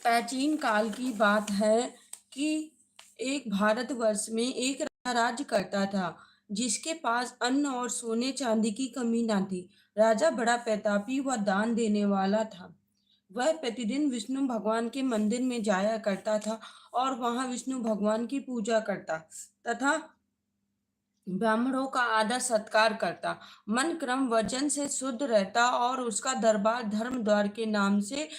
प्राचीन काल की बात है कि एक भारतवर्ष में एक राजा राज्य करता था, जिसके पास अन्न और सोने चांदी की कमी ना थी। राजा बड़ा प्रतापी व दान देने वाला था। वह प्रतिदिन विष्णु भगवान के मंदिर में जाया करता था और वहां विष्णु भगवान की पूजा करता तथा ब्राह्मणों का आदर सत्कार करता। मन क्रम वचन से शुद्ध रहता और उसका दरबार धर्म द्वार के नाम से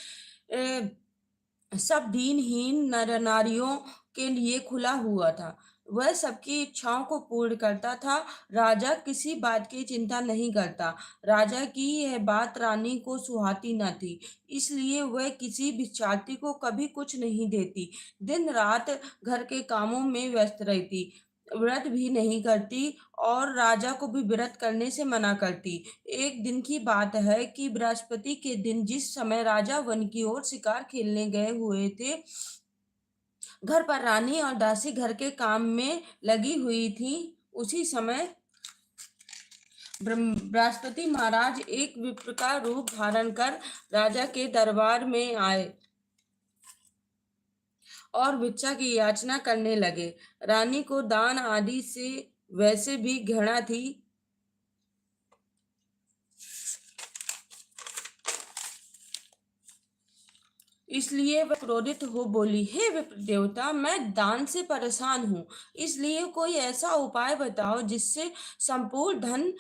सब दीनहीन नर नारियों के लिए खुला हुआ था। वह सबकी इच्छाओं को पूर्ण करता था। राजा किसी बात की चिंता नहीं करता। राजा की यह बात रानी को सुहाती न थी, इसलिए वह किसी भिक्षार्थी को कभी कुछ नहीं देती। दिन रात घर के कामों में व्यस्त रहती, व्रत भी नहीं करती और राजा को भी व्रत करने से मना करती। एक दिन की बात है कि बृहस्पति के दिन जिस समय राजा वन की ओर शिकार खेलने गए हुए थे, घर पर रानी और दासी घर के काम में लगी हुई थी। उसी समय बृहस्पति महाराज एक विप्र का रूप धारण कर राजा के दरबार में आए और भिक्षा की याचना करने लगे। रानी को दान आदि से वैसे भी घृणा थी, इसलिए वह क्रोधित हो बोली, हे विप्र देवता, मैं दान से परेशान हूँ, इसलिए कोई ऐसा उपाय बताओ जिससे संपूर्ण धन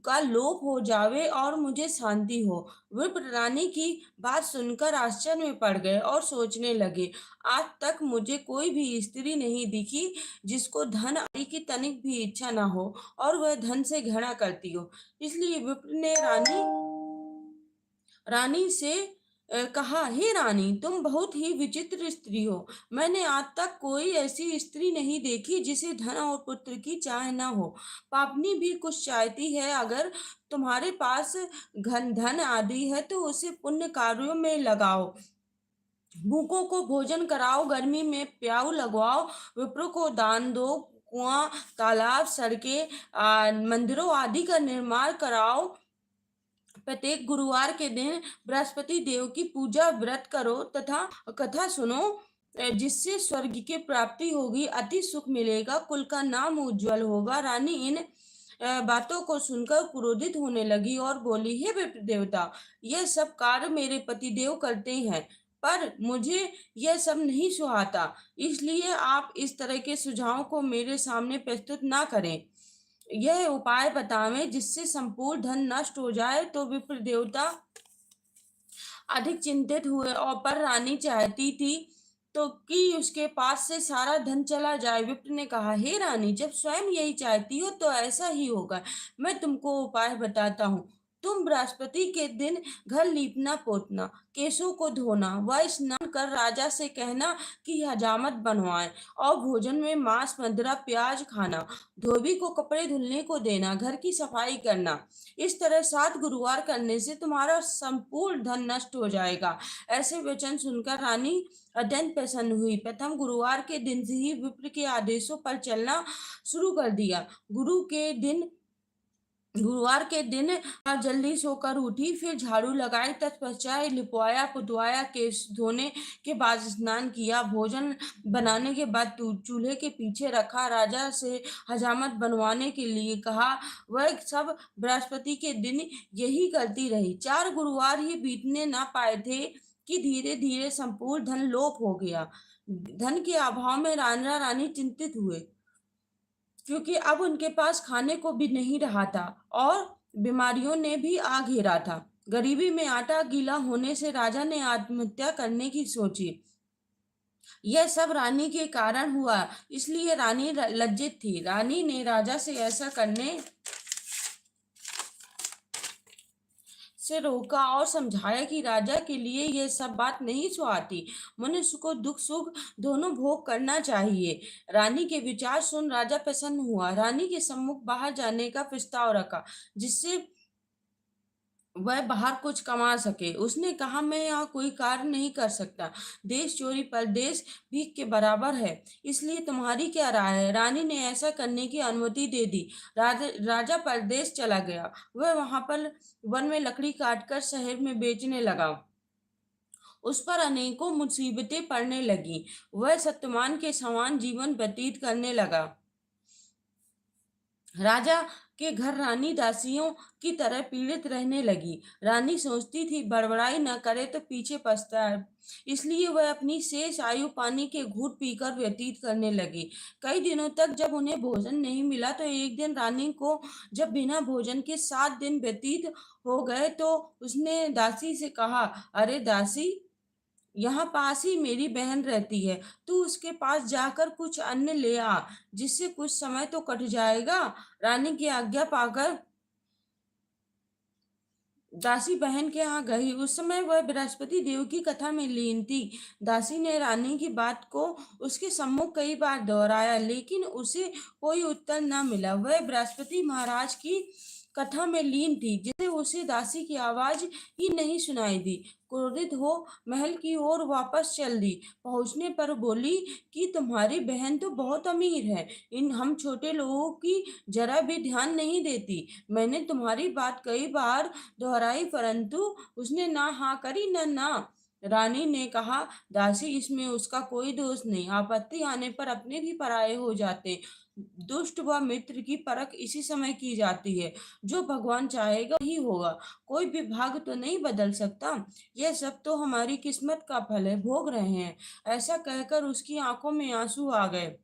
का लोप हो जावे और मुझे शांति हो। विप्र रानी की बात सुनकर आश्चर्य में पड़ गए और सोचने लगे, आज तक मुझे कोई भी स्त्री नहीं दिखी जिसको धन आदि की तनिक भी इच्छा ना हो और वह धन से घृणा करती हो। इसलिए विप्र ने रानी से कहा, हे रानी, तुम बहुत ही विचित्र स्त्री हो। मैंने आज तक कोई ऐसी स्त्री नहीं देखी जिसे धन और पुत्र की चाह न हो। पापनी भी कुछ चाहती है। अगर तुम्हारे पास धन आदि है तो उसे पुण्य कार्यों में लगाओ, भूखों को भोजन कराओ, गर्मी में प्याऊ लगवाओ, विप्रों को दान दो, कुआं, तालाब, सड़कें, मंदिरों आदि का निर्माण कराओ। प्रत्येक गुरुवार के दिन बृहस्पति देव की पूजा व्रत करो तथा कथा सुनो, जिससे स्वर्ग की प्राप्ति होगी, अति सुख मिलेगा, कुल का नाम उज्जवल होगा। रानी इन बातों को सुनकर क्रोधित होने लगी और बोली, हे विप्र देवता, यह सब कार्य मेरे पति देव करते हैं, पर मुझे यह सब नहीं सुहाता, इसलिए आप इस तरह के सुझाव को मेरे सामने प्रस्तुत ना करें। यह उपाय बतावें जिससे संपूर्ण धन नष्ट हो जाए। तो विप्र देवता अधिक चिंतित हुए और पर रानी चाहती थी तो कि उसके पास से सारा धन चला जाए। विप्र ने कहा, हे रानी, जब स्वयं यही चाहती हो तो ऐसा ही होगा। मैं तुमको उपाय बताता हूँ। तुम बृहस्पति के दिन घर लीपना पोतना, केशों को धोना व स्नान कर राजा से कहना कि हजामत बनवाएं और भोजन में मांस, मदिरा, प्याज खाना, धोबी को कपड़े धुलने को देना, घर की सफाई करना। इस तरह 7 गुरुवार करने से तुम्हारा संपूर्ण धन नष्ट हो जाएगा। ऐसे वचन सुनकर रानी अत्यंत प्रसन्न हुई। प्रथम गुरुवार के दिन से ही विप्र के आदेशों पर चलना शुरू कर दिया। गुरुवार के दिन जल्दी सोकर उठी, फिर झाड़ू लगाई, तत्पश्चात लिपवाया पुतवाया, केश धोने के बाद स्नान किया, भोजन बनाने के बाद चूल्हे के पीछे रखा, राजा से हजामत बनवाने के लिए कहा। वह सब बृहस्पति के दिन यही करती रही। 4 गुरुवार ही बीतने ना पाए थे कि धीरे धीरे संपूर्ण धन लोप हो गया। धन के अभाव में राजा रानी चिंतित हुए, क्योंकि अब उनके पास खाने को भी नहीं रहा था और बीमारियों ने भी आ घेरा था। गरीबी में आटा गीला होने से राजा ने आत्महत्या करने की सोची। यह सब रानी के कारण हुआ, इसलिए रानी लज्जित थी। रानी ने राजा से ऐसा करने से रोका और समझाया कि राजा के लिए यह सब बात नहीं सुहाती। मनुष्य को दुख सुख दोनों भोग करना चाहिए। रानी के विचार सुन राजा प्रसन्न हुआ। रानी के सम्मुख बाहर जाने का प्रस्ताव रखा, जिससे वह बाहर कुछ कमा सके। उसने कहा, मैं यहाँ कोई कार्य नहीं कर सकता। देश चोरी परदेश भीख के बराबर है। इसलिए तुम्हारी क्या राय है? रानी ने ऐसा करने की अनुमति दे दी। राजा परदेश चला गया। वह वहां पर वन में लकड़ी काटकर शहर में बेचने लगा। उस पर अनेकों मुसीबतें पड़ने लगीं। वह सत्यवान के समान जीवन व्यतीत करने लगा। राजा के घर रानी दासियों की तरह पीड़ित रहने लगी। रानी सोचती थी, बड़बड़ाई न करे तो पीछे पछताए। इसलिए वह अपनी शेष आयु पानी के घूंट पीकर व्यतीत करने लगी। कई दिनों तक जब उन्हें भोजन नहीं मिला, तो एक दिन रानी को जब बिना भोजन के 7 दिन व्यतीत हो गए, तो उसने दासी से कहा, अरे दासी, यहाँ पास ही मेरी बहन रहती है। तू उसके पास जाकर कुछ अन्न ले आ, जिससे कुछ समय तो कट जाएगा। रानी की आज्ञा पाकर दासी बहन के यहाँ गई। उस समय वह बृहस्पति देव की कथा में लीन थी। दासी ने रानी की बात को उसके सम्मुख कई बार दोहराया, लेकिन उसे कोई उत्तर न मिला। वह बृहस्पति महाराज की कथा में लीन थी, जिसे उसे दासी की आवाज ही नहीं सुनाई दी। क्रोधित हो महल की ओर वापस चल दी। पहुंचने पर बोली कि तुम्हारी बहन तो बहुत अमीर है, इन हम छोटे लोगों की जरा भी ध्यान नहीं देती। मैंने तुम्हारी बात कई बार दोहराई, परंतु उसने ना हाँ करी न ना। रानी ने कहा, दासी, इसमें उसका कोई दोष नहीं। आपत्ति आने पर अपने भी पराये हो जाते। दुष्ट व मित्र की परख इसी समय की जाती है। जो भगवान चाहेगा ही होगा। कोई भी भाग्य तो नहीं बदल सकता। यह सब तो हमारी किस्मत का फल है, भोग रहे हैं। ऐसा कहकर उसकी आंखों में आंसू आ गए।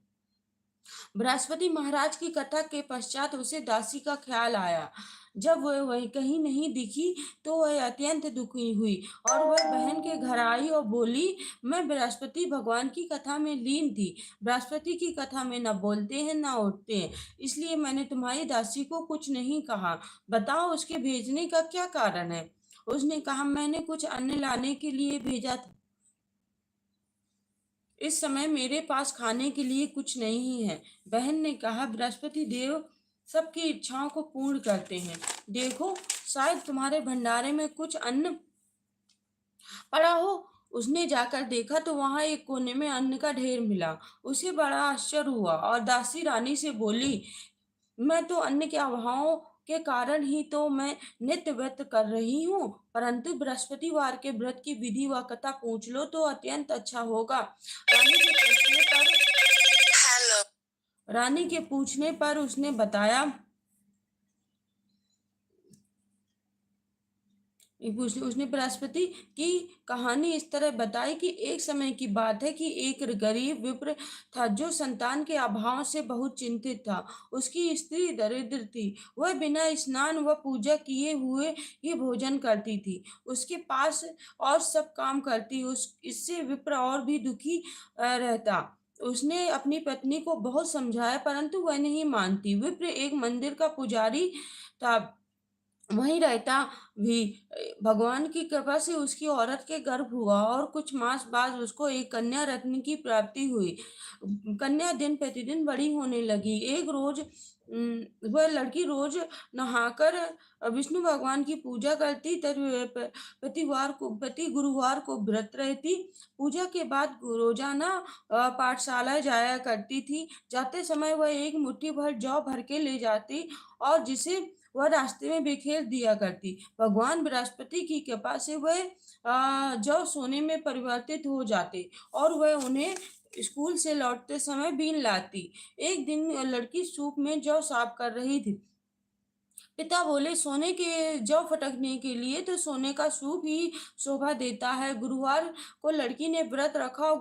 बृहस्पति महाराज की कथा के पश्चात उसे दासी का ख्याल आया। जब वह वही कहीं नहीं दिखी, तो वह अत्यंत दुखी हुई और वह बहन के घर आई और बोली, मैं बृहस्पति भगवान की कथा में लीन थी। बृहस्पति की कथा में न बोलते हैं न उठते हैं, इसलिए मैंने तुम्हारी दासी को कुछ नहीं कहा। बताओ, उसके भेजने का क्या कारण है? उसने कहा, मैंने कुछ अन्न लाने के लिए भेजा था। इस समय मेरे पास खाने के लिए कुछ नहीं है। बहन ने कहा, बृहस्पति देव सबकी इच्छाओं को पूर्ण करते हैं। देखो, शायद तुम्हारे भंडारे में कुछ अन्न पड़ा हो। उसने जाकर देखा तो वहां एक कोने में अन्न का ढेर मिला। उसे बड़ा आश्चर्य हुआ और दासी रानी से बोली, मैं तो अन्न के अभाव के कारण ही तो मैं नित्य व्रत कर रही हूँ, परंतु बृहस्पतिवार के व्रत की विधि व कथा पूछ लो तो अत्यंत अच्छा होगा। रानी के पूछने पर उसने बताया, उसने बृहस्पति की कहानी इस तरह बताई कि एक समय की बात है कि एक गरीब विप्र था, जो संतान के अभाव से बहुत चिंतित था। उसकी स्त्री दरिद्र थी। वह बिना स्नान व पूजा किए हुए ही भोजन करती थी। उसके पास और सब काम करती। उस इससे विप्र और भी दुखी रहता। उसने अपनी पत्नी को बहुत समझाया, परंतु वह नहीं मानती। विप्र एक मंदिर का पुजारी था, वहीं रहता भी। भगवान की कृपा से उसकी औरत के गर्भ हुआ और कुछ मास बाद उसको एक कन्या रत्न की प्राप्ति हुई। कन्या दिन प्रतिदिन बड़ी होने लगी। एक रोज वह लड़की रोज नहाकर विष्णु भगवान की पूजा करती, प्रति गुरुवार को व्रत रहती। पूजा के बाद रोजाना पाठशाला जाया करती थी। जाते समय वह एक मुट्ठी भर जौ भर के ले जाती और जिसे वह रास्ते में बिखेर दिया करती। भगवान बृहस्पति की कृपा से वह जौ सोने में परिवर्तित हो जाते और वह उन्हें स्कूल से लौटते समय बीन लाती। एक दिन लड़की सूप में जौ साफ कर रही थी। पिता बोले, सोने के जौ फटकने के लिए तो सोने का सूप ही शोभा देता है। गुरुवार को लड़की ने व्रत रखा और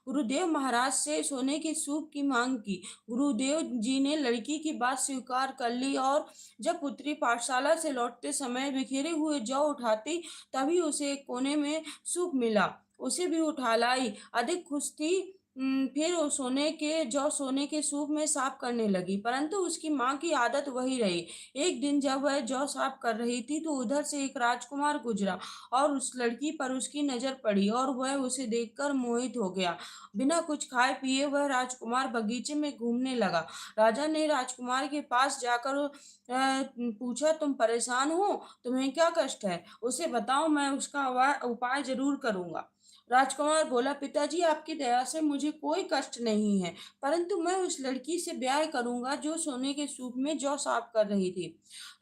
गुरुदेव महाराज से सोने के सूप की मांग की। गुरुदेव जी ने लड़की की बात स्वीकार कर ली और जब पुत्री पाठशाला से लौटते समय बिखरे हुए जौ उठाती, तभी उसे एक कोने में सूप मिला। उसे भी उठा लाई। अधिक खुश थी फिर वो सोने के सूप में साफ करने लगी, परंतु उसकी माँ की आदत वही रही। एक दिन जब वह जौ साफ कर रही थी तो उधर से एक राजकुमार गुजरा और उस लड़की पर उसकी नजर पड़ी और वह उसे देखकर मोहित हो गया। बिना कुछ खाए पिए वह राजकुमार बगीचे में घूमने लगा। राजा ने राजकुमार के पास जाकर पूछा, तुम परेशान हो? तुम्हें क्या कष्ट है? उसे बताओ, मैं उसका उपाय जरूर करूंगा। राजकुमार बोला, पिताजी आपकी दया से मुझे कोई कष्ट नहीं है, परंतु मैं उस लड़की से ब्याह करूंगा जो सोने के सूप में जौ साफ कर रही थी।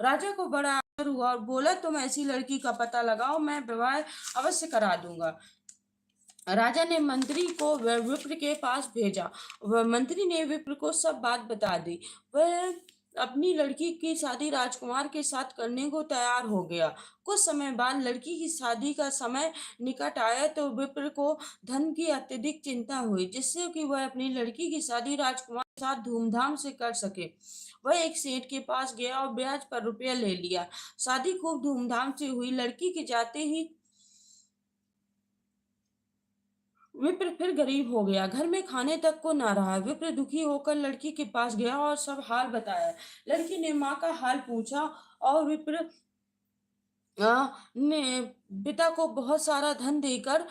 राजा को बड़ा आश्चर्य हुआ और बोला, तुम ऐसी लड़की का पता लगाओ, मैं विवाह अवश्य करा दूंगा। राजा ने मंत्री को विप्र के पास भेजा। वह मंत्री ने विप्र को सब बात बता दी। वह अपनी लड़की की शादी राजकुमार के साथ करने को तैयार हो गया। कुछ समय बाद लड़की की शादी का समय निकट आया तो विप्र को धन की अत्यधिक चिंता हुई, जिससे कि वह अपनी लड़की की शादी राजकुमार के साथ धूमधाम से कर सके। वह एक सेठ के पास गया और ब्याज पर रुपया ले लिया। शादी खूब धूमधाम से हुई। लड़की के जाते ही विप्र फिर गरीब हो गया। घर में खाने तक को ना रहा। विप्र दुखी होकर लड़की के पास गया और सब हाल बताया। लड़की ने माँ का हाल पूछा और विप्र ने पिता को बहुत सारा धन देकर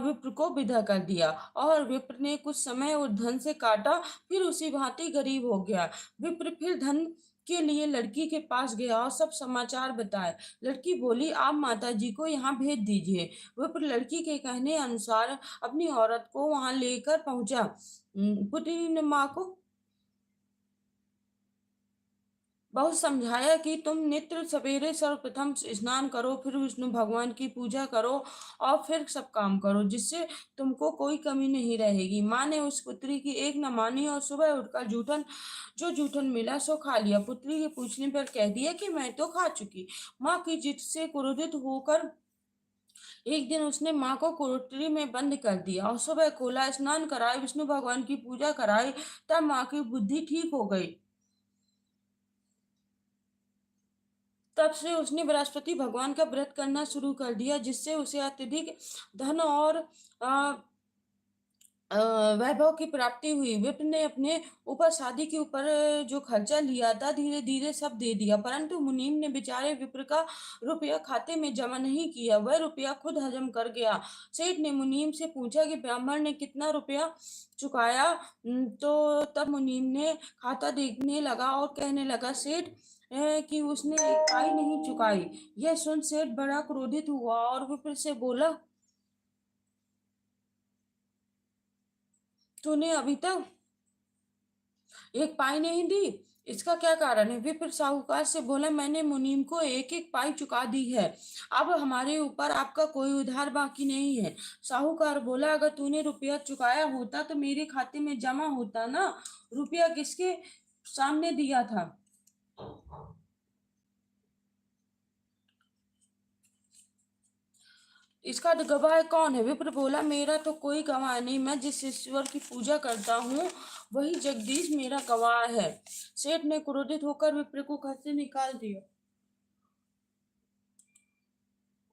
विप्र को विदा कर दिया और विप्र ने कुछ समय उस धन से काटा, फिर उसी भांति गरीब हो गया। विप्र फिर धन के लिए लड़की के पास गया और सब समाचार बताए। लड़की बोली, आप माता जी को यहाँ भेज दीजिए। विप्र लड़की के कहने अनुसार अपनी औरत को वहां लेकर पहुंचा। पुत्री ने माँ को बहुत समझाया कि तुम नित्य सवेरे सर्वप्रथम स्नान करो, फिर विष्णु भगवान की पूजा करो और फिर सब काम करो, जिससे तुमको कोई कमी नहीं रहेगी। माँ ने उस पुत्री की एक न मानी और सुबह उठकर जो जूठन मिला सो खा लिया। पुत्री के पूछने पर कह दिया कि मैं तो खा चुकी। माँ की जिद से क्रोधित होकर एक दिन उसने माँ को कुटीरी में बंद कर दिया और सुबह खोला, स्नान कराए, विष्णु भगवान की पूजा कराई। तब माँ की बुद्धि ठीक हो गई। तब से उसने बृहस्पति भगवान का व्रत करना शुरू कर दिया, जिससे उसे अत्यधिक धन और अ, वैभव की प्राप्ति हुई। विप्र ने अपने ऊपर शादी के ऊपर जो खर्चा लिया था धीरे धीरे सब दे दिया, परंतु मुनीम ने बेचारे विप्र का रुपया खाते में जमा नहीं किया। वह रुपया खुद हजम कर गया। सेठ ने मुनीम से पूछा कि ब्राह्मण ने कितना रुपया चुकाया। तो तब मुनीम ने खाता देखने लगा और कहने लगा, सेठ कि उसने एक पाई नहीं चुकाई। यह सुन सेठ बड़ा क्रोधित हुआ और विप्र से बोला, तूने अभी तक एक पाई नहीं दी, इसका क्या कारण है? विप्र साहूकार से बोला, मैंने मुनीम को एक एक पाई चुका दी है। अब हमारे ऊपर आपका कोई उधार बाकी नहीं है। साहूकार बोला, अगर तूने रुपया चुकाया होता तो मेरे खाते में जमा होता ना। रुपया किसके सामने दिया था? इसका गवाह कौन है? विप्र बोला, मेरा तो कोई गवाह नहीं, मैं जिस ईश्वर की पूजा करता हूँ वही जगदीश मेरा गवाह है। सेठ ने क्रोधित होकर विप्र को घर से निकाल दिया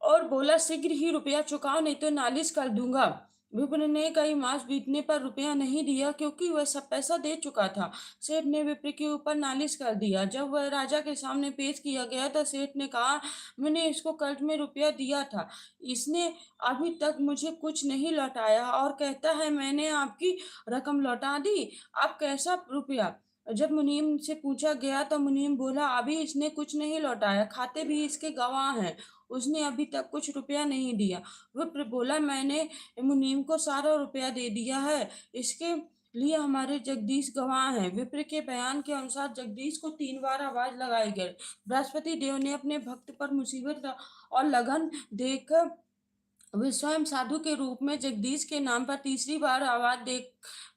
और बोला, शीघ्र ही रुपया चुकाओ नहीं तो नालिश कर दूंगा। विप्र ने कई मास बीतने पर रुपया नहीं दिया, क्योंकि वह सब पैसा दे चुका था। सेठ ने विप्र के ऊपर नालिश कर दिया। जब वह राजा के सामने पेश किया गया तो सेठ ने कहा, मैंने इसको कर्ज में रुपया दिया था, इसने अभी तक मुझे कुछ नहीं लौटाया और कहता है मैंने आपकी रकम लौटा दी। अब कैसा रुपया? जब मुनीम से पूछा गया तो मुनीम बोला, अभी इसने कुछ नहीं लौटाया, खाते भी इसके गवाह हैं, उसने अभी तक कुछ रुपया नहीं दिया। विप्र बोला, मैंने मुनीम को सारा रुपया दे दिया है, इसके लिए हमारे जगदीश गवाह हैं। विप्र के बयान के अनुसार जगदीश को 3 बार आवाज लगाई गई। बृहस्पति देव ने अपने भक्त पर मुसीबत और लगन देख वे स्वयं साधु के रूप में जगदीश के नाम पर तीसरी बार आवाज देख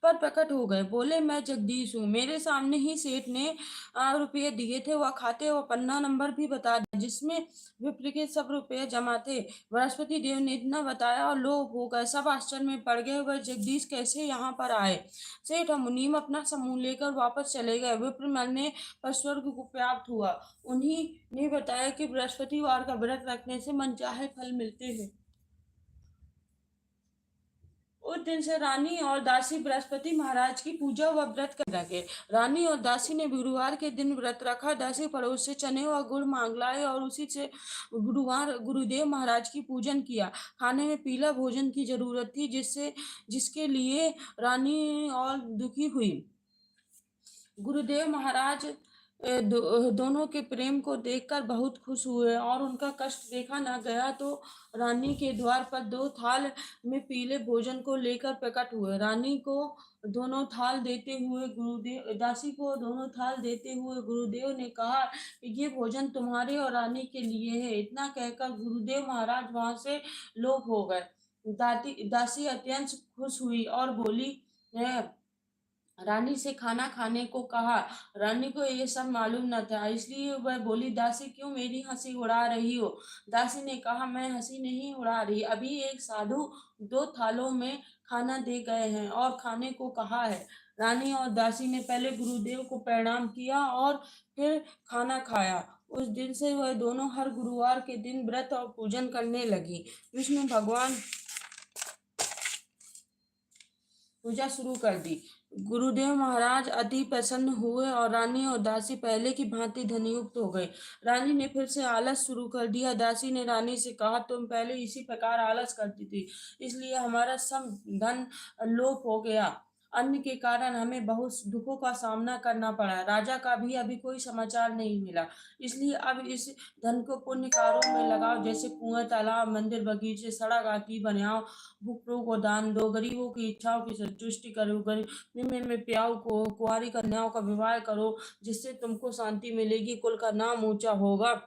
पर प्रकट हो गए। बोले, मैं जगदीश हूँ। मेरे सामने ही सेठ ने रुपये दिए थे, वह खाते व पन्ना नंबर भी बता दिया जिसमें विप्र के सब रुपये जमा थे। बृहस्पति देव ने इतना बताया और लोग हो गए, सब आश्चर्य में पड़ गए, वह जगदीश कैसे यहाँ पर आए। सेठ और मुनीम अपना समूह लेकर वापस चले गए। विप्र मरने पर स्वर्ग को प्राप्त हुआ। उन्हीं ने बताया कि बृहस्पतिवार का व्रत रखने से मनचाहे फल मिलते हैं। उस दिन से रानी और दासी बृहस्पति महाराज की पूजा व व्रत कर लगे। रानी और दासी ने गुरुवार के दिन व्रत रखा। दासी पड़ोस से चने और गुड़ मांग लाए और उसी से गुरुवार गुरुदेव महाराज की पूजन किया। खाने में पीला भोजन की जरूरत थी, जिसके लिए रानी और दुखी हुई। गुरुदेव महाराज दोनों के प्रेम को देखकर बहुत खुश हुए और उनका कष्ट देखा न गया तो रानी के द्वार पर 2 थाल में पीले भोजन को लेकर प्रकट हुए। रानी को दोनों थाल देते हुए गुरुदेव दासी को दोनों थाल देते हुए गुरुदेव ने कहा कि ये भोजन तुम्हारे और रानी के लिए है। इतना कहकर गुरुदेव महाराज वहां से लोप हो गए। दासी अत्यंत खुश हुई और बोली, रानी से खाना खाने को कहा। रानी को ये सब मालूम न था, इसलिए वह बोली, दासी क्यों मेरी हंसी उड़ा रही हो? दासी ने कहा, मैं हंसी नहीं उड़ा रही, अभी एक साधु 2 थालों में खाना दे गए हैं और खाने को कहा है। रानी और दासी ने पहले गुरुदेव को प्रणाम किया और फिर खाना खाया। उस दिन से वह दोनों हर गुरुवार के दिन व्रत और पूजन करने लगी। विष्णु भगवान पूजा शुरू कर दी। गुरुदेव महाराज अति प्रसन्न हुए और रानी और दासी पहले की भांति धनयुक्त हो गए। रानी ने फिर से आलस शुरू कर दिया। दासी ने रानी से कहा, तुम पहले इसी प्रकार आलस करती थी, इसलिए हमारा सब धन लोप हो गया। अन्न के कारण हमें बहुत दुखों का सामना करना पड़ा। राजा का भी अभी कोई समाचार नहीं मिला, इसलिए अब इस धन को पुण्य कार्यों में लगाओ, जैसे कुआं, तालाब, मंदिर, बगीचे, सड़क आदि बनाओ। भूखों को दान दो, गरीबों की इच्छाओं की संतुष्टि करो, में प्याऊ को कुंवारी कन्याओं का विवाह करो, जिससे तुमको शांति मिलेगी, कुल का नाम ऊंचा होगा,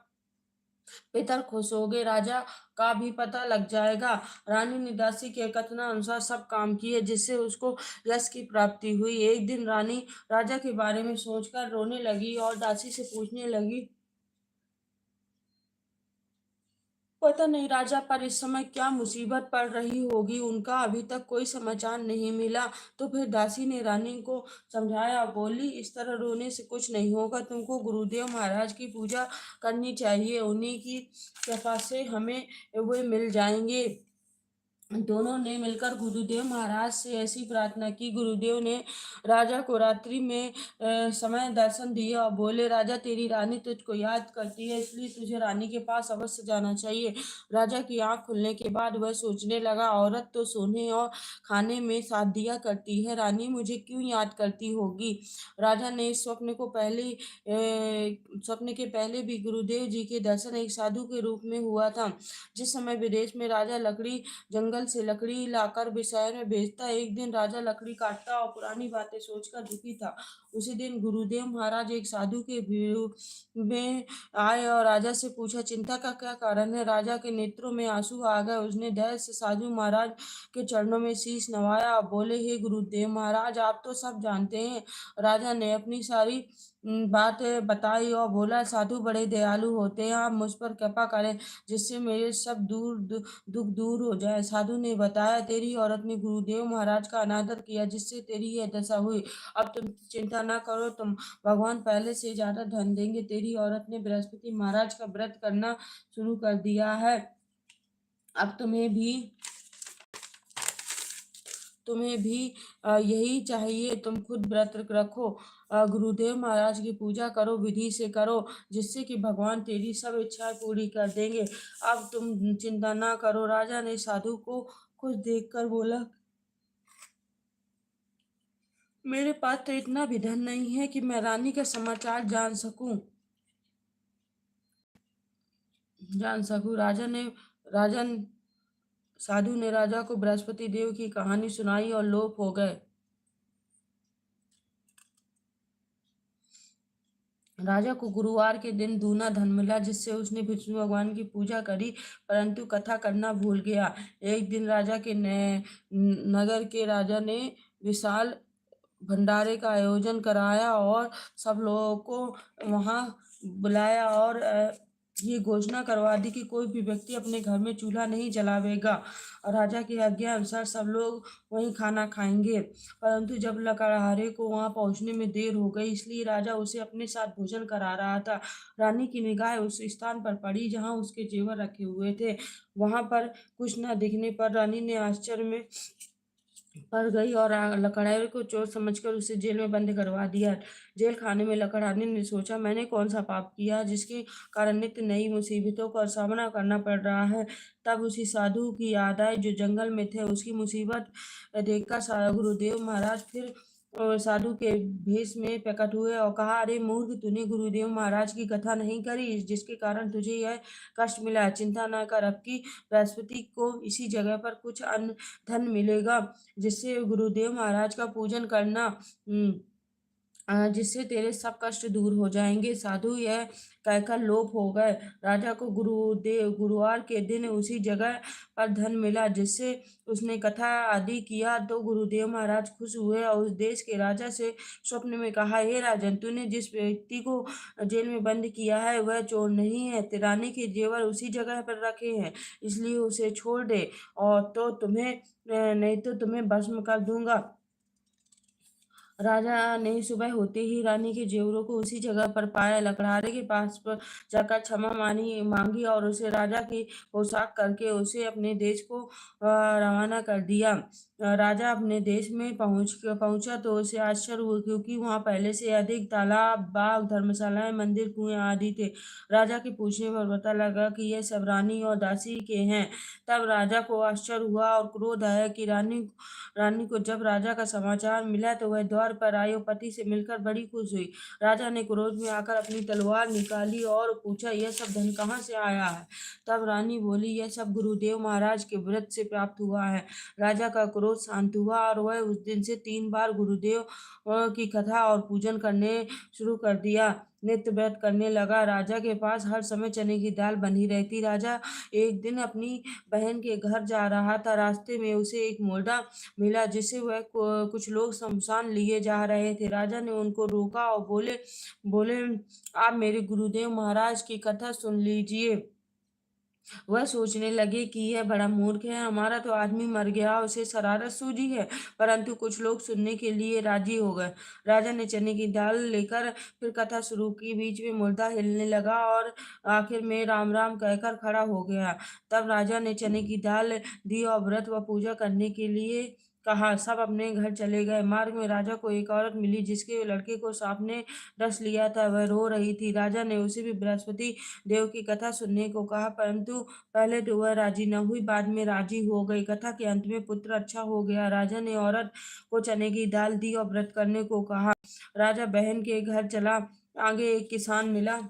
पितर खुश होगे, राजा का भी पता लग जाएगा। रानी ने दासी के कथनानुसार सब काम किए, जिससे उसको यश की प्राप्ति हुई। एक दिन रानी राजा के बारे में सोचकर रोने लगी और दासी से पूछने लगी, पता नहीं राजा पर इस समय क्या मुसीबत पड़ रही होगी, उनका अभी तक कोई समाचार नहीं मिला। तो फिर दासी ने रानी को समझाया, बोली, इस तरह रोने से कुछ नहीं होगा, तुमको गुरुदेव महाराज की पूजा करनी चाहिए, उन्हीं की कृपा से हमें वे मिल जाएंगे। दोनों ने मिलकर गुरुदेव महाराज से ऐसी प्रार्थना की। गुरुदेव ने राजा को रात्रि में समय दर्शन दिया और बोले, राजा तेरी रानी तुझको याद करती है, इसलिए तुझे रानी के पास अवश्य जाना चाहिए। राजा की आंख खुलने के बाद वह सोचने लगा, औरत तो सोने और खाने में साथ दिया करती है, रानी मुझे क्यों याद करती होगी? राजा ने इस स्वप्न के पहले भी गुरुदेव जी के दर्शन एक साधु के रूप में हुआ था। जिस समय विदेश में राजा जंगल से लकड़ी लाकर शहर में बेचता। एक दिन राजा लकड़ी काटता और पुरानी बातें सोचकर दुखी था। उसी दिन गुरुदेव महाराज एक साधु के भीड़ में आए और राजा से पूछा, चिंता का क्या कारण है? राजा के नेत्रों में आंसू आ गए। उसने धैर्य से साधु महाराज के चरणों में शीश नवाया और बोले, हे गुरुदेव महाराज, आप तो सब जानते हैं। राजा ने अपनी सारी बात बताई और बोला, साधु बड़े दयालु होते हैं, आप मुझ पर कृपा करें, जिससे मेरे सब दुख दूर हो जाए। साधु ने बताया, तेरी औरत ने गुरुदेव महाराज का अनादर किया, जिससे तेरी यह दशा हुई। अब तुम चिंता न करो, तुम भगवान पहले से ज्यादा धन देंगे। तेरी औरत ने बृहस्पति महाराज का व्रत करना शुरू कर दिया है। अब तुम्हें भी यही चाहिए, तुम खुद व्रत रखो, गुरुदेव महाराज की पूजा करो, विधि से करो, जिससे कि भगवान तेरी सब इच्छाएं पूरी कर देंगे। अब तुम चिंता ना करो। राजा ने साधु को खुश देखकर बोला, मेरे पास तो इतना भी धन नहीं है कि मैं रानी का समाचार जान सकूं। राजन साधु ने राजा को बृहस्पति देव की कहानी सुनाई और लोप हो गए। राजा को गुरुवार के दिन दूना धन मिला, जिससे उसने विष्णु भगवान की पूजा करी, परंतु कथा करना भूल गया। एक दिन राजा के नगर के राजा ने विशाल भंडारे का आयोजन कराया और सब लोगों को वहां बुलाया और ये घोषणा करवा दी कि कोई भी व्यक्ति अपने घर में चूल्हा नहीं जलावेगा। और राजा की आज्ञा अनुसार सब लोग वहीं खाना खाएंगे। परंतु जब लकड़हारे को वहां पहुंचने में देर हो गई, इसलिए राजा उसे अपने साथ भोजन करा रहा था। रानी की निगाह उस स्थान पर पड़ी जहां उसके जेवर रखे हुए थे। वहां पर कुछ न दिखने पर रानी ने आश्चर्य में पर गई और लकड़हारे को चोर समझकर उसे जेल में बंद करवा दिया। जेल खाने में लकड़हारे ने सोचा, मैंने कौन सा पाप किया जिसके कारण नित्य नई मुसीबतों का सामना करना पड़ रहा है। तब उसी साधु की याद आई जो जंगल में थे। उसकी मुसीबत देखकर गुरुदेव महाराज फिर साधु के भेष में प्रकट हुए और कहा, अरे मूर्ख, तूने गुरुदेव महाराज की कथा नहीं करी जिसके कारण तुझे यह कष्ट मिला। चिंता न कर, अब की बृहस्पति को इसी जगह पर कुछ अन्न धन मिलेगा जिससे गुरुदेव महाराज का पूजन करना, जिससे तेरे सब कष्ट दूर हो जाएंगे। साधु यह कहकर लोप हो गए। राजा को गुरुवार के दिन उसी जगह पर धन मिला जिससे उसने कथा आदि किया तो गुरुदेव महाराज खुश हुए और उस देश के राजा से स्वप्न में कहा, हे राजन, तूने जिस व्यक्ति को जेल में बंद किया है वह चोर नहीं है। रानी के जेवर उसी जगह पर रखे हैं, इसलिए उसे छोड़ दे और तो तुम्हें नहीं तो तुम्हें भस्म कर दूंगा। राजा ने सुबह होते ही रानी के जेवरों को उसी जगह पर पाया। लकड़हारे के पास पर जाकर क्षमा मानी मांगी और उसे राजा की पोशाक करके उसे अपने देश को रवाना कर दिया। राजा अपने देश में पहुंचा तो उसे आश्चर्य हुआ क्योंकि वहां पहले से अधिक तालाब, बाग, धर्मशालाएं, मंदिर, कुएं आदि थे। राजा के पूछने पर पता लगा कि ये सब रानी और दासी के हैं। तब राजा को आश्चर्य हुआ और क्रोध आया कि रानी को जब राजा का समाचार मिला तो वह द्वार पर आई और पति से मिलकर बड़ी खुश हुई। राजा ने क्रोध में आकर अपनी तलवार निकाली और पूछा, यह सब धन कहाँ से आया है? तब रानी बोली, यह सब गुरुदेव महाराज के व्रत से प्राप्त हुआ है। राजा का क्रोध शांत हुआ और वह उस दिन से 3 बार गुरुदेव की कथा और पूजन करने शुरू कर दिया। नित्य व्रत करने लगा। राजा के पास हर समय चने की दाल बनी रहती। राजा एक दिन अपनी बहन के घर जा रहा था। रास्ते में उसे एक मोटा मिला जिसे वह कुछ लोग शमशान लिए जा रहे थे। राजा ने उनको रोका और बोले बोले आप मेरे गुरुदेव महाराज की कथा सुन लीजिए। वह सोचने लगे कि यह बड़ा मूर्ख है, हमारा तो आदमी मर गया, उसे शरारत सूझी है। परंतु कुछ लोग सुनने के लिए राजी हो गए। राजा ने चने की दाल लेकर फिर कथा शुरू की। बीच में मुर्दा हिलने लगा और आखिर में राम राम कहकर खड़ा हो गया। तब राजा ने चने की दाल दी और व्रत व पूजा करने के लिए कहा। सब अपने घर चले गए। मार्ग में राजा को एक औरत मिली जिसके लड़के को सांप ने डस लिया था। वह रो रही थी। राजा ने उसे भी बृहस्पति देव की कथा सुनने को कहा, परंतु पहले तो वह राजी न हुई, बाद में राजी हो गई। कथा के अंत में पुत्र अच्छा हो गया। राजा ने औरत को चने की दाल दी और व्रत करने को कहा। राजा बहन के घर चला। आगे एक किसान मिला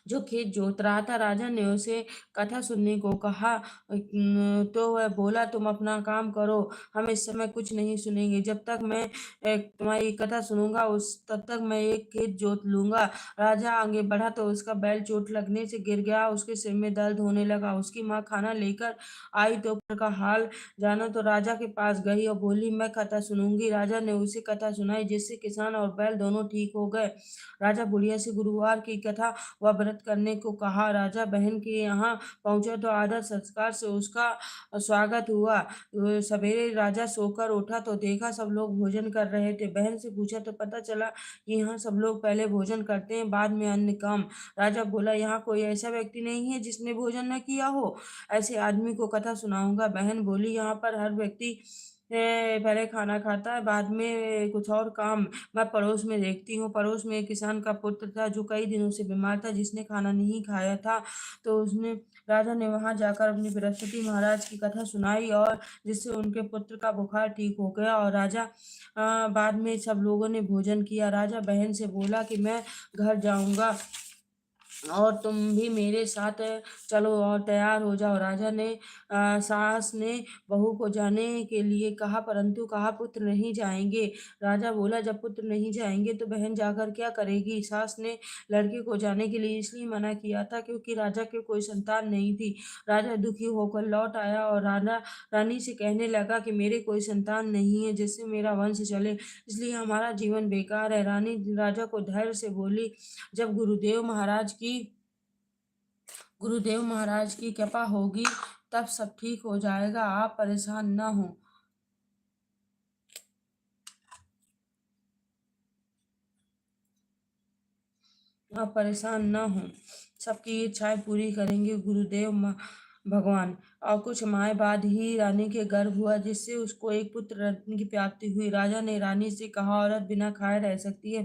जो खेत जोत रहा था। राजा ने उसे कथा सुनने को कहा। तो वह बोला, तुम अपना काम करो, हम इस समय कुछ नहीं सुनेंगे। जब तक मैं तुम्हारी कथा सुनूंगा उस तब तक मैं एक खेत जोत लूंगा। राजा आगे बढ़ा तो उसका बैल चोट लगने से गिर गया। उसके सिर में दर्द होने लगा। उसकी माँ खाना लेकर आई तो पुत्र का हाल जानो तो राजा के पास गई और बोली, मैं कथा सुनूंगी। राजा ने उसे कथा सुनाई जिससे किसान और बैल दोनों ठीक हो गए। राजा बुढ़िया से गुरुवार की कथा व व्रत करने को कहा। राजा बहन के यहाँ पहुंचा तो आदर संस्कार से उसका स्वागत हुआ। सवेरे राजा सोकर उठा तो देखा सब लोग भोजन कर रहे थे। बहन से पूछा तो पता चला कि यहाँ सब लोग पहले भोजन करते हैं, बाद में अन्य काम। राजा बोला, यहाँ कोई ऐसा व्यक्ति नहीं है जिसने भोजन न किया हो, ऐसे आदमी को कथा सुनाऊंगा। बहन बोली, यहाँ पर हर व्यक्ति पहले खाना खाता है, बाद में कुछ और काम। मैं पड़ोस में देखती हूँ। पड़ोस में एक किसान का पुत्र था जो कई दिनों से बीमार था, जिसने खाना नहीं खाया था। तो उसने राजा ने वहां जाकर अपनी बृहस्पति महाराज की कथा सुनाई और जिससे उनके पुत्र का बुखार ठीक हो गया और राजा बाद में सब लोगों ने भोजन किया। राजा बहन से बोला कि मैं घर जाऊंगा और तुम भी मेरे साथ चलो और तैयार हो जाओ। राजा ने सास ने बहू को जाने के लिए कहा, परंतु कहा पुत्र नहीं जाएंगे। राजा बोला, जब पुत्र नहीं जाएंगे तो बहन जाकर क्या करेगी? सास ने लड़के को जाने के लिए इसलिए मना किया था क्योंकि राजा के कोई संतान नहीं थी। राजा दुखी होकर लौट आया और रानी से कहने लगा कि मेरे कोई संतान नहीं है जिससे मेरा वंश चले, इसलिए हमारा जीवन बेकार है। रानी राजा को धैर्य से बोली, जब गुरुदेव महाराज की कृपा होगी तब सब ठीक हो जाएगा, आप परेशान न हो। आप परेशान न हो, सबकी इच्छाएं पूरी करेंगे। भगवान। और कुछ माह बाद ही रानी के गर्भ हुआ, जिससे उसको एक पुत्र रत्न की प्राप्ति हुई। राजा ने रानी से कहा, औरत बिना खाए रह सकती है,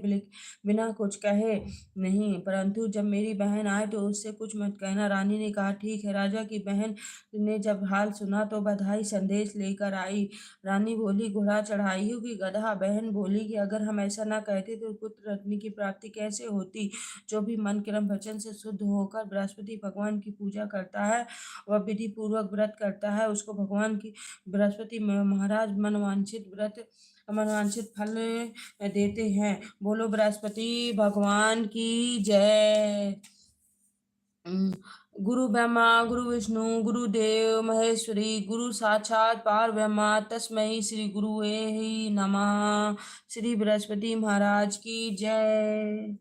बिना कुछ कहे नहीं, परंतु जब मेरी बहन आए तो उससे कुछ मत कहना। रानी ने कहा, ठीक है। राजा की बहन ने जब हाल सुना तो बधाई संदेश लेकर आई। रानी बोली, घोड़ा चढ़ाइयो कि गधा? बहन बोली कि अगर हम ऐसा ना कहते तो पुत्र रत्न की प्राप्ति कैसे होती? जो भी मन कर्म वचन से शुद्ध होकर बृहस्पति भगवान की पूजा करता है, वह विधि पूर्वक व्रत करता है, उसको भगवान की बृहस्पति महाराज मनवांछित फल देते हैं। बोलो बृहस्पति भगवान की जय। गुरु ब्रह्मा गुरु विष्णु गुरुदेव महेश्वरी, गुरु साक्षात पार ब्रह्मा, तस्मै श्री गुरुवे ही नमः। श्री बृहस्पति महाराज की जय।